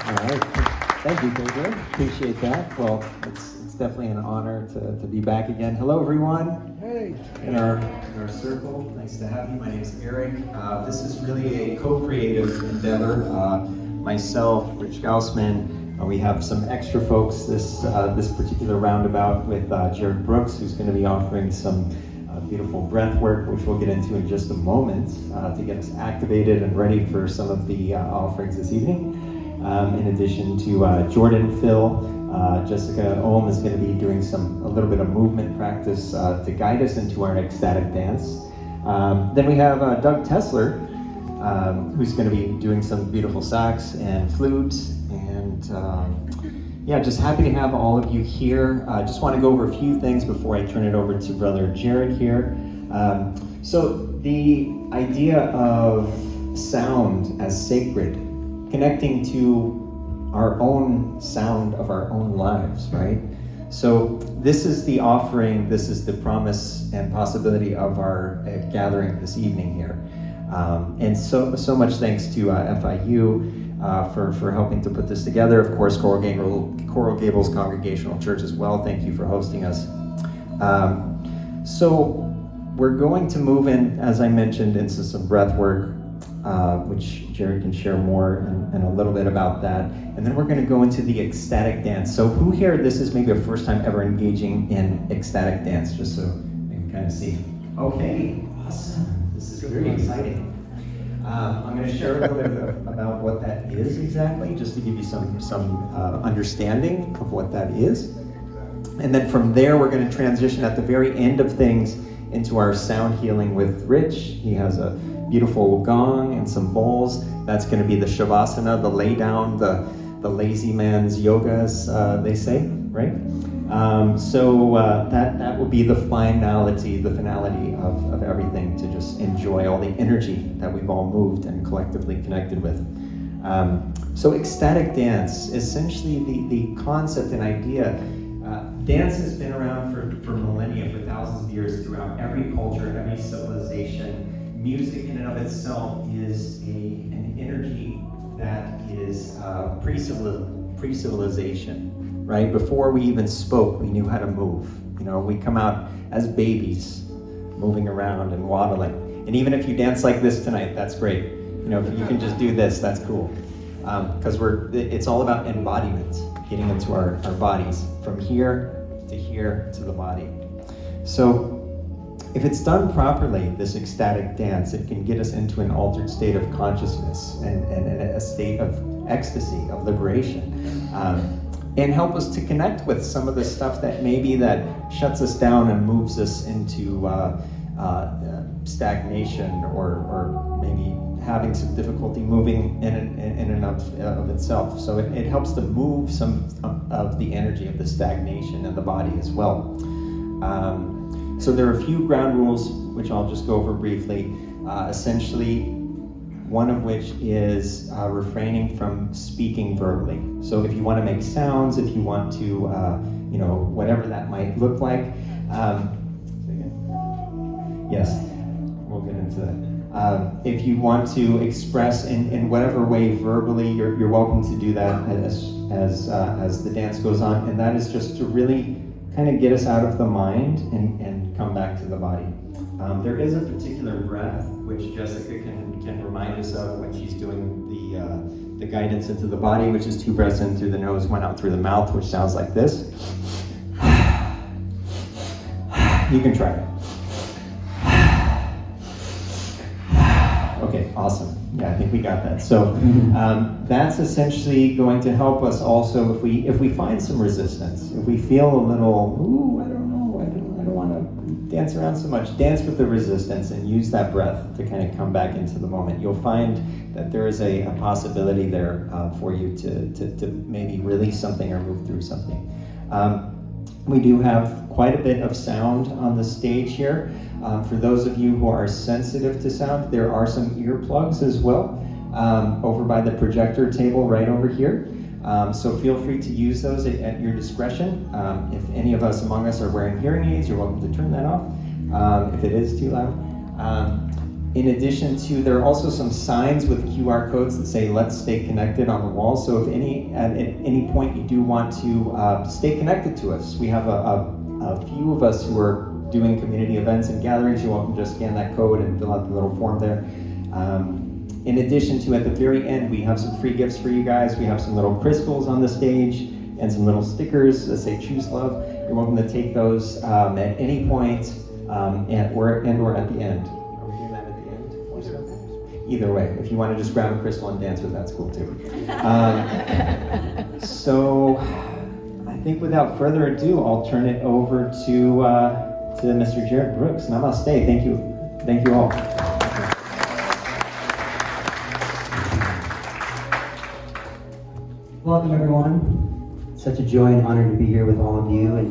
All right. Thank you, Pedro. Appreciate that. Well, it's definitely an honor to be back again. Hello, everyone. Hey. In our circle. Nice to have you. My name is Erik. This is really a co-creative endeavor. Myself, Rich Gaussman. We have some extra folks this particular roundabout with Jaret Brooks, who's going to be offering some beautiful breath work, which we'll get into in just a moment, to get us activated and ready for some of the offerings this evening. In addition to Jordan, Phil, Jessica Ohm is going to be doing a little bit of movement practice to guide us into our ecstatic dance. Then we have Doug Tessler, who's going to be doing some beautiful sax and flute. And yeah, just happy to have all of you here. Just want to go over a few things before I turn it over to Brother Jaret here. So the idea of sound as sacred, connecting to our own sound of our own lives, right? So this is the offering, this is the promise and possibility of our gathering this evening here. And so much thanks to FIU for helping to put this together. Of course, Coral Gables Congregational Church as well. Thank you for hosting us. So we're going to move in, as I mentioned, into some breath work, which Jaret can share more and a little bit about that. And then we're going to go into the ecstatic dance. So who here, this is maybe a first time ever engaging in ecstatic dance, just so I can kind of see. Okay, awesome. This is very exciting. I'm going to share a little bit about what that is exactly, just to give you some understanding of what that is. And then from there, we're going to transition at the very end of things into our sound healing with Rich. He has a beautiful gong and some bowls. That's going to be the Shavasana, the lay down, the lazy man's yoga, as they say, right? So that will be the finality of everything, to just enjoy all the energy that we've all moved and collectively connected with. So ecstatic dance, essentially the concept and idea. Dance has been around for millennia, for thousands of years, throughout every culture, every civilization. Music in and of itself is an energy that is pre-civilization, right? Before we even spoke, we knew how to move. You know, we come out as babies, moving around and waddling. And even if you dance like this tonight, that's great. You know, if you can just do this, that's cool. Because it's all about embodiment, getting into our bodies, from here to the body. So if it's done properly, this ecstatic dance, it can get us into an altered state of consciousness and a state of ecstasy, of liberation, and help us to connect with some of the stuff that maybe that shuts us down and moves us into stagnation, or maybe having some difficulty moving in and of itself. So it helps to move some of the energy of the stagnation in the body as well. So there are a few ground rules, which I'll just go over briefly. Essentially, one of which is refraining from speaking verbally. So if you want to make sounds, if you want to, whatever that might look like. Yes, we'll get into that. If you want to express in whatever way verbally, you're welcome to do that as the dance goes on. And that is just to really kind of get us out of the mind and come back to the body. There is a particular breath which Jessica can remind us of when she's doing the guidance into the body, which is 2 breaths in through the nose, 1 out through the mouth, which sounds like this. You can try it. Okay, awesome. Yeah, I think we got that. So that's essentially going to help us also if we find some resistance, if we feel a little, I don't want to dance around so much, dance with the resistance and use that breath to kind of come back into the moment. You'll find that there is a possibility there for you to maybe release something or move through something. We do have quite a bit of sound on the stage here. For those of you who are sensitive to sound, there are some earplugs as well over by the projector table right over here. So feel free to use those at your discretion. If any of us among us are wearing hearing aids, you're welcome to turn that off if it is too loud. In addition to, there are also some signs with QR codes that say "Let's stay connected" on the wall. So if at any point you do want to stay connected to us, we have a few of us who are doing community events and gatherings. You're welcome to just scan that code and fill out the little form there. In addition to, at the very end, we have some free gifts for you guys. We have some little crystals on the stage and some little stickers that say "Choose Love." You're welcome to take those at any point or at the end. Are we doing that at the end? Either way, if you want to just grab a crystal and dance with, that's cool too. So I think without further ado, I'll turn it over to Mr. Jaret Brooks. Namaste. Thank you. Thank you all. Welcome, everyone. Such a joy and honor to be here with all of you. And